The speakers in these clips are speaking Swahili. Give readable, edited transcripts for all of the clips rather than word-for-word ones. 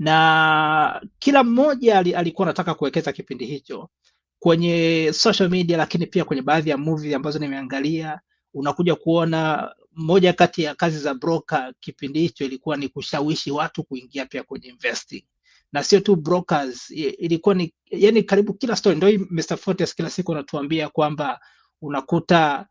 na kila mmoja alikuwa anataka kuwekeza kipindi hicho kwenye social media, lakini pia kwenye baadhi ya movie ambazo nimeangalia, unakuja kuona moja kati ya kazi za broker kipindi hicho ilikuwa ni kushawishi watu kuingia pia kwenye investing, na sio tu brokers, ilikuwa ni yani karibu kila story. Ndio Mr. Fortes kila siku anatuambia kwamba unakuta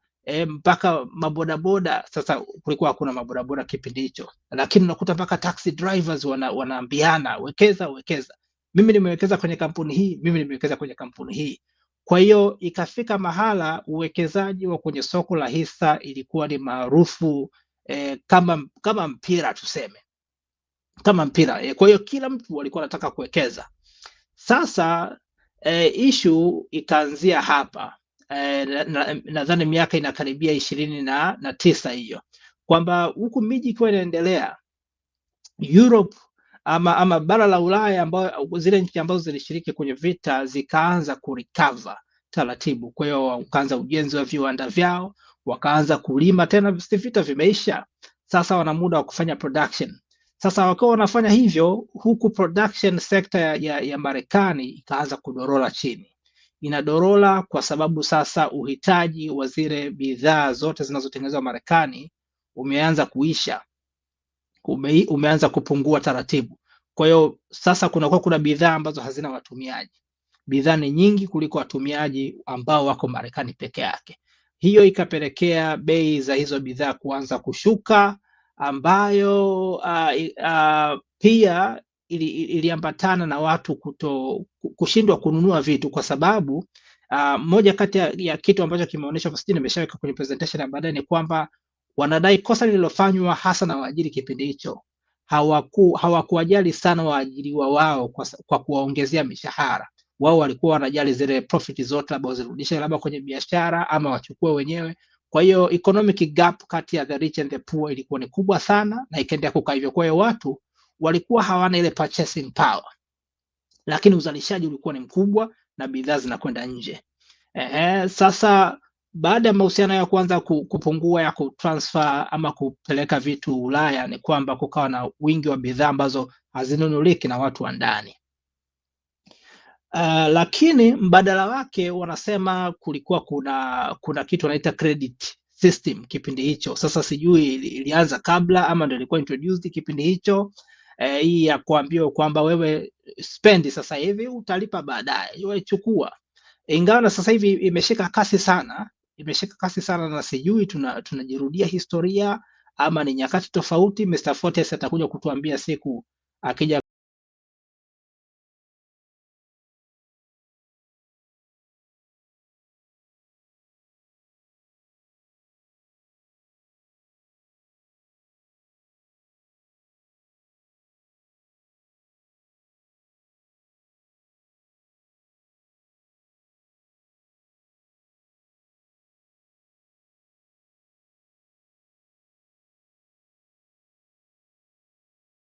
mpaka mabodaboda. Sasa kulikuwa hakuna mabodaboda kipindi hicho, lakini unakuta mpaka taxi drivers wanaambiana wekeza, wekeza, mimi nimewekeza kwenye kampuni hii, mimi nimewekeza kwenye kampuni hii. Kwa hiyo ikafika mahala uwekezaji wa kwenye soko la hisa ilikuwa ni maarufu kama mpira tuseme, kama mpira. Kwa hiyo kila mtu alikuwa anataka kuwekeza. Sasa issue ikaanzia hapa, nadhani miaka inakaribia 29 hiyo, kwamba huku miji ikiwa inaendelea Europe ama bara la Ulaya, ambao zile nchi ambazo zilishiriki kwenye vita zikaanza kurecover taratibu. Kwa hiyo wakaanza ujenzi wa viwanda vyao, wakaanza kulima tena, vita vimeisha, sasa wana muda wa kufanya production. Sasa wakiwa wanafanya hivyo, huku production sector ya Marekani ikaanza kudorola chini. Inadorola kwa sababu sasa uhitaji wa zile bidhaa zote zinazotengenezwa Marekani umeanza kuisha, umeanza kupungua taratibu. Kwa hiyo sasa kuna bidhaa ambazo hazina watumiaji. Bidhaa ni nyingi kuliko watumiaji ambao wako Marekani peke yake. Hiyo ikapelekea bei za hizo bidhaa kuanza kushuka, ambayo pia iliambatana na watu kushindwa kununua vitu, kwa sababu moja kati ya kitu ambacho kimeonyeshwa, sijui nimeshaweka kwenye presentation ya baadaye, ni kwamba wanadai kosa lililofanywa hasa na waajiri kipindi hicho, hawakuwajali sana waajiriwa wao kwa kuwaongezea mishahara. Wao walikuwa wanajali zile profit zote, labda wazirudishe labda kwenye biashara ama wachukue wenyewe. Kwa hiyo economic gap kati ya the rich and the poor ilikuwa ni kubwa sana, na ikaendelea kukaa hivyo. Kwa hiyo watu walikuwa hawana ile purchasing power, lakini uzalishaji ulikuwa ni mkubwa na bidhaa zinakwenda nje. Sasa baada ya mahusiano ya kuanza kupungua ya kutransfer ama kupeleka vitu Ulaya, ni kwamba kukawa na wingi wa bidhaa ambazo hazinunuliki na watu wa ndani. Lakini mbadala wake wanasema kulikuwa kuna kitu wanaita credit system kipindi hicho. Sasa sijui ilianza kabla ama ndio ilikuwa introduced kipindi hicho, hii ya kuambiwa kwamba wewe spend sasa hivi utalipa baadaye, wewe chukua. Ingawa na sasa hivi imeshika kasi sana, na sijui tunajirudia historia ama ni nyakati tofauti. Mr. Fortes atakuja kutuambia siku akija